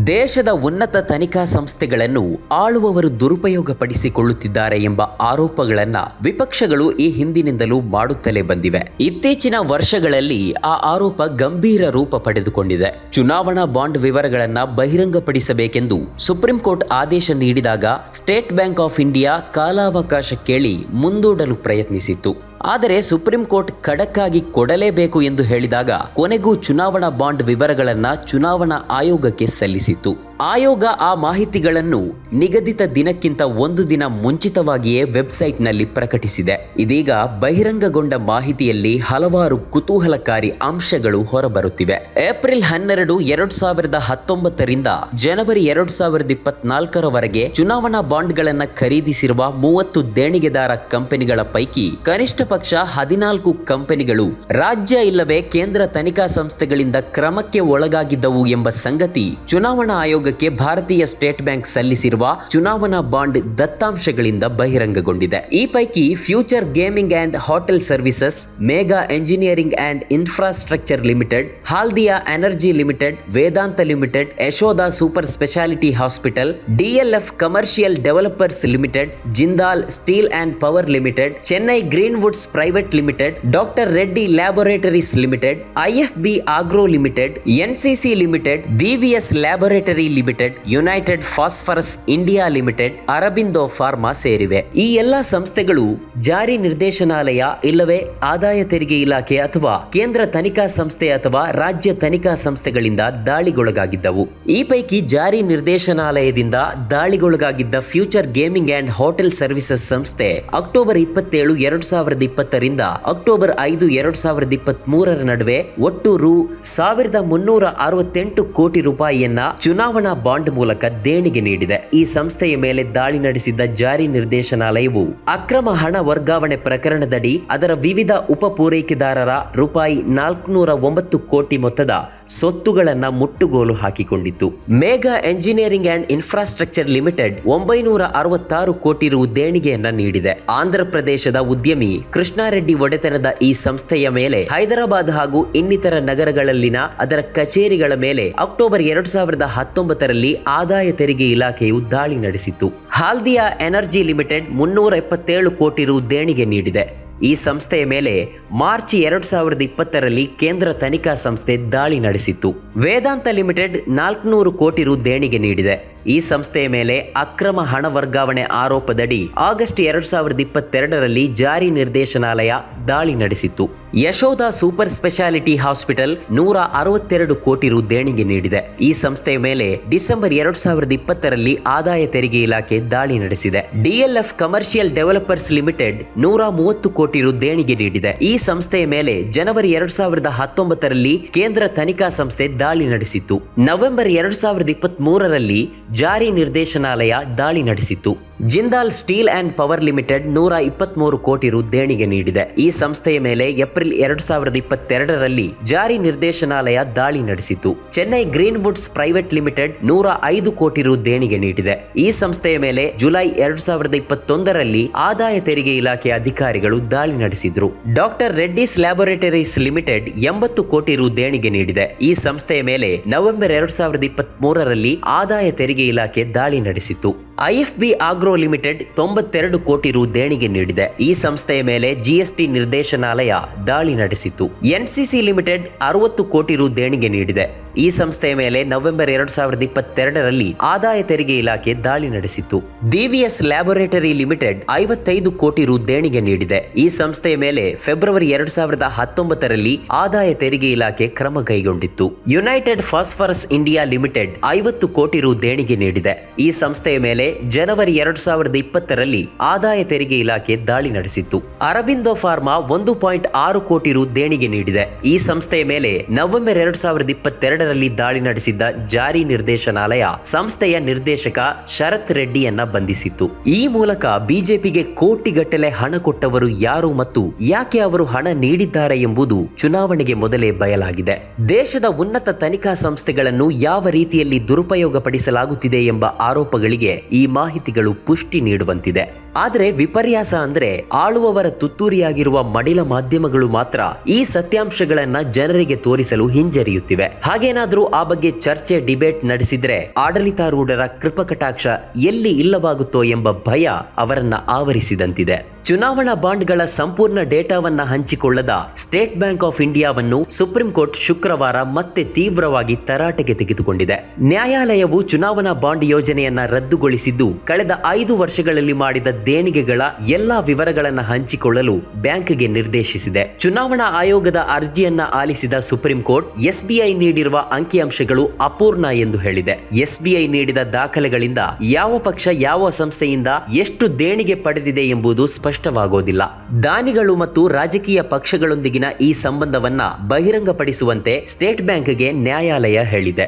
ದೇಶದ ಉನ್ನತ ತನಿಖಾ ಸಂಸ್ಥೆಗಳನ್ನು ಆಳುವವರು ದುರುಪಯೋಗಪಡಿಸಿಕೊಳ್ಳುತ್ತಿದ್ದಾರೆ ಎಂಬ ಆರೋಪಗಳನ್ನು ವಿಪಕ್ಷಗಳು ಈ ಹಿಂದಿನಿಂದಲೂ ಮಾಡುತ್ತಲೇ ಬಂದಿವೆ. ಇತ್ತೀಚಿನ ವರ್ಷಗಳಲ್ಲಿ ಆ ಆರೋಪ ಗಂಭೀರ ರೂಪ ಪಡೆದುಕೊಂಡಿದೆ. ಚುನಾವಣಾ ಬಾಂಡ್ ವಿವರಗಳನ್ನು ಬಹಿರಂಗಪಡಿಸಬೇಕೆಂದು ಸುಪ್ರೀಂ ಕೋರ್ಟ್ ಆದೇಶ ನೀಡಿದಾಗ ಸ್ಟೇಟ್ ಬ್ಯಾಂಕ್ ಆಫ್ ಇಂಡಿಯಾ ಕಾಲಾವಕಾಶ ಕೇಳಿ ಮುಂದೂಡಲು ಪ್ರಯತ್ನಿಸಿತ್ತು. ಆದರೆ ಸುಪ್ರೀಂ ಕೋರ್ಟ್ ಖಡಕ್ ಆಗಿ ಕೊಡಲೇಬೇಕು ಎಂದು ಹೇಳಿದಾಗ ಕೊನೆಗೂ ಚುನಾವಣಾ ಬಾಂಡ್ ವಿವರಗಳನ್ನು ಚುನಾವಣಾ ಆಯೋಗಕ್ಕೆ ಸಲ್ಲಿಸಿತ್ತು. ಆಯೋಗ ಆ ಮಾಹಿತಿಗಳನ್ನು ನಿಗದಿತ ದಿನಕ್ಕಿಂತ ಒಂದು ದಿನ ಮುಂಚಿತವಾಗಿಯೇ ವೆಬ್ಸೈಟ್ನಲ್ಲಿ ಪ್ರಕಟಿಸಿದೆ. ಇದೀಗ ಬಹಿರಂಗಗೊಂಡ ಮಾಹಿತಿಯಲ್ಲಿ ಹಲವಾರು ಕುತೂಹಲಕಾರಿ ಅಂಶಗಳು ಹೊರಬರುತ್ತಿವೆ. ಏಪ್ರಿಲ್ 12, 2019ರಿಂದ ಜನವರಿ 2024ರವರೆಗೆ ಚುನಾವಣಾ ಬಾಂಡ್ಗಳನ್ನು ಖರೀದಿಸಿರುವ 30 ದೇಣಿಗೆದಾರ ಕಂಪನಿಗಳ ಪೈಕಿ ಕನಿಷ್ಠ ಪಕ್ಷ 14 ಕಂಪನಿಗಳು ರಾಜ್ಯ ಇಲ್ಲವೇ ಕೇಂದ್ರ ತನಿಖಾ ಸಂಸ್ಥೆಗಳಿಂದ ಕ್ರಮಕ್ಕೆ ಒಳಗಾಗಿದ್ದವು ಎಂಬ ಸಂಗತಿ ಚುನಾವಣಾ ಆಯೋಗಕ್ಕೆ ಭಾರತೀಯ ಸ್ಟೇಟ್ ಬ್ಯಾಂಕ್ ಸಲ್ಲಿಸಿರುವ ಚುನಾವಣಾ ಬಾಂಡ್ ದತ್ತಾಂಶಗಳಿಂದ ಬಹಿರಂಗಗೊಂಡಿದೆ. ಈ ಪೈಕಿ future gaming and hotel services, Megha engineering and infrastructure limited, Haldia energy limited, Vedanta limited, Yashoda super speciality hospital, DLF commercial developers limited, Jindal steel and power limited, Chennai Greenwoods private limited, doctor Reddy laboratories limited, IFB agro limited, NCC limited, Divi's laboratory limited, united phosphorus India limited, Aurobindo pharma ಸೇರಿವೆ. ಈ ಎಲ್ಲಾ ಸಂಸ್ಥೆಗಳು ಜಾರಿ ನಿರ್ದೇಶನಾಲಯ ಇಲ್ಲವೇ ಆದಾಯ ತೆರಿಗೆ ಇಲಾಖೆ ಅಥವಾ ಕೇಂದ್ರ ತನಿಖಾ ಸಂಸ್ಥೆ ಅಥವಾ ರಾಜ್ಯ ತನಿಖಾ ಸಂಸ್ಥೆಗಳಿಂದ ದಾಳಿಗೊಳಗಾಗಿದ್ದವು. ಈ ಪೈಕಿ ಜಾರಿ ನಿರ್ದೇಶನಾಲಯದಿಂದ ದಾಳಿಗೊಳಗಾಗಿದ್ದ future gaming and hotel services ಸಂಸ್ಥೆ ಅಕ್ಟೋಬರ್ 27, 2020ರಿಂದ ಅಕ್ಟೋಬರ್ 5, 2023ರ ನಡುವೆ ಒಟ್ಟು ರು. 1368 ಕೋಟಿ ರೂಪಾಯಿಯನ್ನ ಚುನಾವಣಾ ಬಾಂಡ್ ಮೂಲಕ ದೇಣಿಗೆ ನೀಡಿದೆ. ಈ ಸಂಸ್ಥೆಯ ಮೇಲೆ ದಾಳಿ ನಡೆಸಿದ್ದ ಜಾರಿ ನಿರ್ದೇಶನಾಲಯವು ಅಕ್ರಮ ಹಣ ವರ್ಗಾವಣೆ ಪ್ರಕರಣದಡಿ ಅದರ ವಿವಿಧ ಉಪ ಪೂರೈಕೆದಾರರ ರೂಪಾಯಿ 409 ಕೋಟಿ ಮೊತ್ತದ ಸೊತ್ತುಗಳನ್ನ ಮುಟ್ಟುಗೋಲು ಹಾಕಿಕೊಂಡಿತ್ತು. Megha engineering and infrastructure limited 966 ಕೋಟಿ ರು ದೇಣಿಗೆಯನ್ನ ನೀಡಿದೆ. ಆಂಧ್ರ ಪ್ರದೇಶದ ಉದ್ಯಮಿ ಕೃಷ್ಣಾರೆಡ್ಡಿ ಒಡೆತನದ ಈ ಸಂಸ್ಥೆಯ ಮೇಲೆ ಹೈದರಾಬಾದ್ ಹಾಗೂ ಇನ್ನಿತರ ನಗರಗಳಲ್ಲಿನ ಅದರ ಕಚೇರಿಗಳ ಮೇಲೆ ಅಕ್ಟೋಬರ್ 2019ರಲ್ಲಿ ಆದಾಯ ತೆರಿಗೆ ಇಲಾಖೆಯು ದಾಳಿ ನಡೆಸಿತ್ತು. ಹಾಲ್ದಿಯಾ ಎನರ್ಜಿ ಲಿಮಿಟೆಡ್ 377 ಕೋಟಿ ರು ದೇಣಿಗೆ ನೀಡಿದೆ. ಈ ಸಂಸ್ಥೆಯ ಮೇಲೆ ಮಾರ್ಚ್ 2020ರಲ್ಲಿ ಕೇಂದ್ರ ತನಿಖಾ ಸಂಸ್ಥೆ ದಾಳಿ ನಡೆಸಿತ್ತು. ವೇದಾಂತ ಲಿಮಿಟೆಡ್ 400 ಕೋಟಿ ರು ದೇಣಿಗೆ ನೀಡಿದೆ. ಈ ಸಂಸ್ಥೆಯ ಮೇಲೆ ಅಕ್ರಮ ಹಣ ವರ್ಗಾವಣೆ ಆರೋಪದಡಿ ಆಗಸ್ಟ್ 2022ರಲ್ಲಿ ಜಾರಿ ನಿರ್ದೇಶನಾಲಯ ದಾಳಿ ನಡೆಸಿತ್ತು. ಯಶೋಧ ಸೂಪರ್ ಸ್ಪೆಷಾಲಿಟಿ ಹಾಸ್ಪಿಟಲ್ 162 ಕೋಟಿ ರು ದೇಣಿಗೆ ನೀಡಿದೆ. ಈ ಸಂಸ್ಥೆಯ ಮೇಲೆ ಡಿಸೆಂಬರ್ 2020ರಲ್ಲಿ ಆದಾಯ ತೆರಿಗೆ ಇಲಾಖೆ ದಾಳಿ ನಡೆಸಿದೆ. ಡಿಎಲ್ಎಫ್ ಕಮರ್ಷಿಯಲ್ ಡೆವಲಪರ್ಸ್ ಲಿಮಿಟೆಡ್ 130 ಕೋಟಿ ರು ದೇಣಿಗೆ ನೀಡಿದೆ. ಈ ಸಂಸ್ಥೆಯ ಮೇಲೆ ಜನವರಿ 2019ರಲ್ಲಿ ಕೇಂದ್ರ ತನಿಖಾ ಸಂಸ್ಥೆ ದಾಳಿ ನಡೆಸಿತ್ತು. ನವೆಂಬರ್ 2023ರಲ್ಲಿ ಜಾರಿ ನಿರ್ದೇಶನಾಲಯ ದಾಳಿ ನಡೆಸಿತ್ತು. Jindal steel and power limited 123 ಕೋಟಿ ರು ದೇಣಿಗೆ ನೀಡಿದೆ. ಈ ಸಂಸ್ಥೆಯ ಮೇಲೆ ಏಪ್ರಿಲ್ 2022ರಲ್ಲಿ ಜಾರಿ ನಿರ್ದೇಶನಾಲಯ ದಾಳಿ ನಡೆಸಿತು. ಚೆನ್ನೈ ಗ್ರೀನ್ವುಡ್ಸ್ ಪ್ರೈವೇಟ್ ಲಿಮಿಟೆಡ್ 105 ಕೋಟಿ ರು ದೇಣಿಗೆ ನೀಡಿದೆ. ಈ ಸಂಸ್ಥೆಯ ಮೇಲೆ ಜುಲೈ 2021ರಲ್ಲಿ ಆದಾಯ ತೆರಿಗೆ ಇಲಾಖೆ ಅಧಿಕಾರಿಗಳು ದಾಳಿ ನಡೆಸಿದ್ರು. ಡಾಕ್ಟರ್ ರೆಡ್ಡಿಸ್ ಲ್ಯಾಬೋರೇಟರೀಸ್ ಲಿಮಿಟೆಡ್ 80 ಕೋಟಿ ರು ದೇಣಿಗೆ ನೀಡಿದೆ. ಈ ಸಂಸ್ಥೆಯ ಮೇಲೆ ನವೆಂಬರ್ 2023ರಲ್ಲಿ ಆದಾಯ ತೆರಿಗೆ ಇಲಾಖೆ ದಾಳಿ ನಡೆಸಿತ್ತು. ಐಎಫ್ಬಿ ಆಗ್ರೋ ಲಿಮಿಟೆಡ್ 92 ಕೋಟಿ ರು ದೇಣಿಗೆ ನೀಡಿದೆ. ಈ ಸಂಸ್ಥೆಯ ಮೇಲೆ ಜಿಎಸ್ಟಿ ನಿರ್ದೇಶನಾಲಯ ದಾಳಿ ನಡೆಸಿತ್ತು. ಎನ್ಸಿಸಿ ಲಿಮಿಟೆಡ್ 60 ಕೋಟಿ ರು ದೇಣಿಗೆ ನೀಡಿದೆ. ಈ ಸಂಸ್ಥೆಯ ಮೇಲೆ ನವೆಂಬರ್ 2022ರಲ್ಲಿ ಆದಾಯ ತೆರಿಗೆ ಇಲಾಖೆ ದಾಳಿ ನಡೆಸಿತ್ತು. ದಿವಿಎಸ್ ಲ್ಯಾಬೋರೇಟರಿ ಲಿಮಿಟೆಡ್ 55 ಕೋಟಿ ರು ದೇಣಿಗೆ ನೀಡಿದೆ. ಈ ಸಂಸ್ಥೆಯ ಮೇಲೆ ಫೆಬ್ರವರಿ 2019ರಲ್ಲಿ ಆದಾಯ ತೆರಿಗೆ ಇಲಾಖೆ ಕ್ರಮ ಕೈಗೊಂಡಿತ್ತು. ಯುನೈಟೆಡ್ ಫಾಸ್ಫರಸ್ ಇಂಡಿಯಾ ಲಿಮಿಟೆಡ್ 50 ಕೋಟಿ ರು ದೇಣಿಗೆ ನೀಡಿದೆ. ಈ ಸಂಸ್ಥೆಯ ಮೇಲೆ ಜನವರಿ 2020ರಲ್ಲಿ ಆದಾಯ ತೆರಿಗೆ ಇಲಾಖೆ ದಾಳಿ ನಡೆಸಿತ್ತು. ಅರಬಿಂದೋ ಫಾರ್ಮಾ 1.6 ಕೋಟಿ ರು ದೇಣಿಗೆ ನೀಡಿದೆ. ಈ ಸಂಸ್ಥೆಯ ಮೇಲೆ ನವೆಂಬರ್ 2022ರಲ್ಲಿ ದಾಳಿ ನಡೆಸಿದ್ದ ಜಾರಿ ನಿರ್ದೇಶನಾಲಯ ಸಂಸ್ಥೆಯ ನಿರ್ದೇಶಕ ಶರತ್ ರೆಡ್ಡಿಯನ್ನ ಬಂಧಿಸಿತ್ತು. ಈ ಮೂಲಕ ಬಿಜೆಪಿಗೆ ಕೋಟಿಗಟ್ಟಲೆ ಹಣ ಕೊಟ್ಟವರು ಯಾರು ಮತ್ತು ಯಾಕೆ ಅವರು ಹಣ ನೀಡಿದ್ದಾರೆ ಎಂಬುದು ಚುನಾವಣೆಗೆ ಮೊದಲೇ ಬಯಲಾಗಿದೆ. ದೇಶದ ಉನ್ನತ ತನಿಖಾ ಸಂಸ್ಥೆಗಳನ್ನು ಯಾವ ರೀತಿಯಲ್ಲಿ ದುರುಪಯೋಗಪಡಿಸಲಾಗುತ್ತಿದೆ ಎಂಬ ಆರೋಪಗಳಿಗೆ ಈ ಮಾಹಿತಿಗಳು ಪುಷ್ಟಿ ನೀಡುವಂತಿದೆ. ಆದ್ರೆ ವಿಪರ್ಯಾಸ ಅಂದ್ರೆ ಆಳುವವರ ತುತ್ತೂರಿಯಾಗಿರುವ ಮಡಿಲ ಮಾಧ್ಯಮಗಳು ಮಾತ್ರ ಈ ಸತ್ಯಾಂಶಗಳನ್ನ ಜನರಿಗೆ ತೋರಿಸಲು ಹಿಂಜರಿಯುತ್ತಿವೆ. ಹಾಗೇನಾದ್ರೂ ಆ ಬಗ್ಗೆ ಚರ್ಚೆ ಡಿಬೇಟ್ ನಡೆಸಿದ್ರೆ ಆಡಳಿತಾರೂಢರ ಕೃಪಕಟಾಕ್ಷ ಎಲ್ಲಿ ಇಲ್ಲವಾಗುತ್ತೋ ಎಂಬ ಭಯ ಅವರನ್ನ ಆವರಿಸಿದಂತಿದೆ. ಚುನಾವಣಾ ಬಾಂಡ್ಗಳ ಸಂಪೂರ್ಣ ಡೇಟಾವನ್ನ ಹಂಚಿಕೊಳ್ಳದ ಸ್ಟೇಟ್ ಬ್ಯಾಂಕ್ ಆಫ್ ಇಂಡಿಯಾವನ್ನು ಸುಪ್ರೀಂ ಕೋರ್ಟ್ ಶುಕ್ರವಾರ ಮತ್ತೆ ತೀವ್ರವಾಗಿ ತರಾಟೆಗೆ ತೆಗೆದುಕೊಂಡಿದೆ. ನ್ಯಾಯಾಲಯವು ಚುನಾವಣಾ ಬಾಂಡ್ ಯೋಜನೆಯನ್ನ ರದ್ದುಗೊಳಿಸಿದ್ದು, ಕಳೆದ 5 ವರ್ಷಗಳಲ್ಲಿ ಮಾಡಿದ ದೇಣಿಗೆಗಳ ಎಲ್ಲಾ ವಿವರಗಳನ್ನು ಹಂಚಿಕೊಳ್ಳಲು ಬ್ಯಾಂಕ್ಗೆ ನಿರ್ದೇಶಿಸಿದೆ. ಚುನಾವಣಾ ಆಯೋಗದ ಅರ್ಜಿಯನ್ನ ಆಲಿಸಿದ ಸುಪ್ರೀಂ ಕೋರ್ಟ್ ಎಸ್ಬಿಐ ನೀಡಿರುವ ಅಂಕಿಅಂಶಗಳು ಅಪೂರ್ಣ ಎಂದು ಹೇಳಿದೆ. ಎಸ್ಬಿಐ ನೀಡಿದ ದಾಖಲೆಗಳಿಂದ ಯಾವ ಪಕ್ಷ ಯಾವ ಸಂಸ್ಥೆಯಿಂದ ಎಷ್ಟು ದೇಣಿಗೆ ಪಡೆದಿದೆ ಎಂಬುದು ಸ್ಪಷ್ಟವಾಗೋದಿಲ್ಲ. ದಾನಿಗಳು ಮತ್ತು ರಾಜಕೀಯ ಪಕ್ಷಗಳೊಂದಿಗಿನ ಈ ಸಂಬಂಧವನ್ನ ಬಹಿರಂಗಪಡಿಸುವಂತೆ ಸ್ಟೇಟ್ ಬ್ಯಾಂಕ್ಗೆ ನ್ಯಾಯಾಲಯ ಹೇಳಿದೆ.